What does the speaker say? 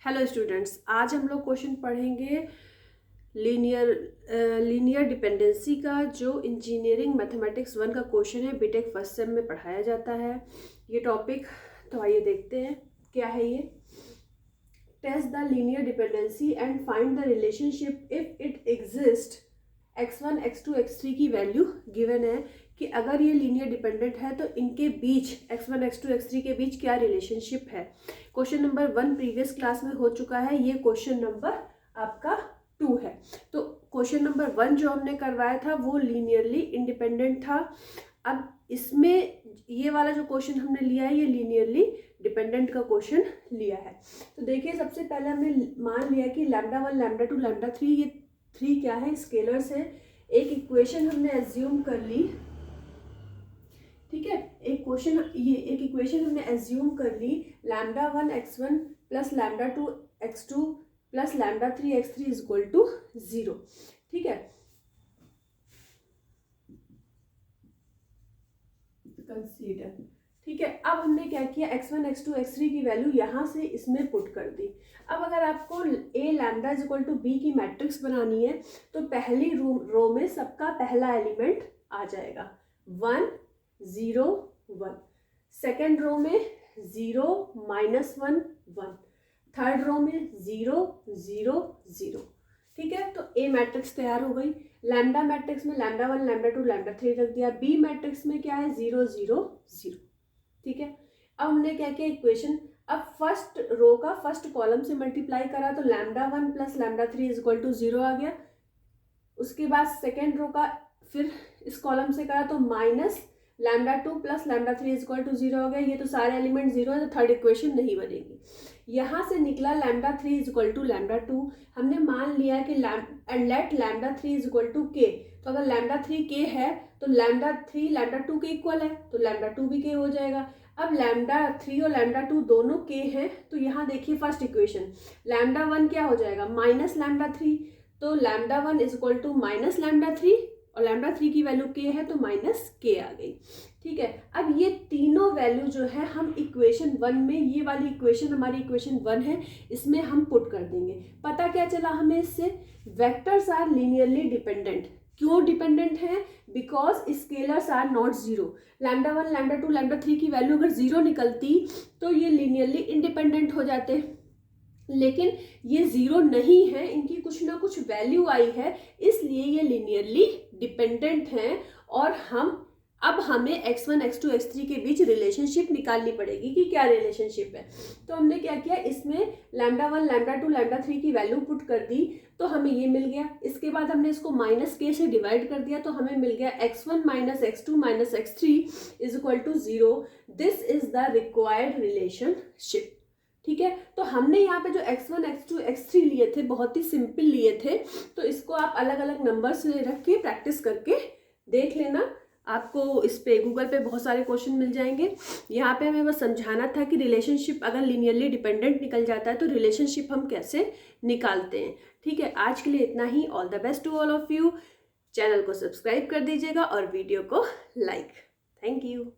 Hello students, आज हम लोग क्वेश्चन पढ़ेंगे लीनियर डिपेंडेंसी का, जो इंजीनियरिंग मैथमेटिक्स 1 का क्वेश्चन है। बीटेक फर्स्ट सेम में पढ़ाया जाता है ये टॉपिक। तो आइए देखते हैं क्या है ये। Test the linear dependency and find the relationship if it exist. x1 x2 x3 की वैल्यू गिवन है कि अगर ये लीनियर डिपेंडेंट है तो इनके बीच x1 x2 x3 के बीच क्या रिलेशनशिप है। क्वेश्चन नंबर 1 प्रीवियस क्लास में हो चुका है, ये क्वेश्चन नंबर आपका 2 है। तो क्वेश्चन नंबर 1 जो हमने करवाया था वो लीनियरली इंडिपेंडेंट था। अब इसमें ये वाला जो क्वेश्चन हमने लिया है ये लीनियरली डिपेंडेंट का क्वेश्चन लिया है। तो देखिए, सबसे पहले हमने मान लिया कि λ1 λ2 λ3 ये 3 क्या है, स्केलर्स है। एक इक्वेशन हमने एज्यूम कर ली, ठीक है। एक इक्वेशन हमने एज्यूम कर ली, λ1 x1 plus λ2 x2 plus λ3 x3 is equal to 0, ठीक है। कंसीडर, ठीक है। अब हमने क्या किया, x1 x2 x3 की वैल्यू यहाँ से इसमें पुट कर दी। अब अगर आपको a lambda is equal to b की मैट्रिक्स बनानी है तो पहली रो में सबका पहला एलिमेंट आ जाएगा 1 0 1, सेकेंड रो में 0 -1 1, थर्ड रो में 0 0 0, ठीक है। तो a मैट्रिक्स तैयार हो गई। लैम्डा मैट्रिक्स में λ1 λ2 λ3 रख दिया। b मैट्रिक्स में क्या है, 0 0 0, ठीक है। अब हमने क्या किया, इक्वेशन, अब फर्स्ट रो का फर्स्ट कॉलम से मल्टीप्लाई करा तो λ1 प्लस λ3 इज इक्वल टू 0 आ गया। उसके बाद सेकेंड रो का फिर इस कॉलम से करा तो minus λ2 plus λ3 is equal to 0 हो गया। ये तो सारे एलिमेंट 0 है तो थर्ड इक्वेशन नहीं बनेगी। यहाँ से निकला λ3 इज इक्वल टू λ2। हमने मान लिया कि let λ3 is equal to k। तो अगर λ3 k है तो λ3 λ2 के इक्वल है तो λ2 भी k हो जाएगा। अब λ3 और λ2 दोनों k हैं तो यहाँ देखिए फर्स्ट इक्वेशन, λ1 क्या हो जाएगा, माइनस λ3, तो λ1 इज इक्वल टू माइनस λ3 और λ3 की वैल्यू k है तो माइनस k आ गई, ठीक है। अब ये तीनों वैल्यू जो है हम इक्वेशन 1 में, ये वाली इक्वेशन हमारी इक्वेशन 1 है, इसमें हम पुट कर देंगे। पता क्या चला हमें इससे, वेक्टर्स आर लीनियरली डिपेंडेंट। क्यों डिपेंडेंट है, because scalars are not zero. λ1 λ2 λ3 की वैल्यू अगर 0 निकलती तो ये लीनियरली इंडिपेंडेंट हो जाते, लेकिन ये 0 नहीं है, इनकी कुछ ना कुछ वैल्यू आई है, इसलिए ये लीनियरली डिपेंडेंट हैं। और अब हमें x1 x2 x3 के बीच रिलेशनशिप निकालनी पड़ेगी कि क्या रिलेशनशिप है। तो हमने क्या किया, इसमें λ1 λ2 λ3 की वैल्यू पुट कर दी तो हमें ये मिल गया। इसके बाद हमने इसको माइनस k से डिवाइड कर दिया तो हमें मिल गया x1 minus x2 minus x3 is equal to 0। This is the required relationship, ठीक है। तो हमने यहाँ पे जो x1 x2 x3 लिए थे बहुत ही सिंपल लिए थे, तो इसको आप अलग अलग नंबर से रख के प्रैक्टिस करके देख लेना। आपको इस पे गूगल पे बहुत सारे क्वेश्चन मिल जाएंगे। यहाँ पे हमें बस समझाना था कि रिलेशनशिप अगर लीनियरली डिपेंडेंट निकल जाता है तो रिलेशनशिप हम कैसे निकालते हैं, ठीक है। आज के लिए इतना ही। All the best to all of you. Channel को सब्सक्राइब कर दीजिएगा और वीडियो को लाइक। Thank you.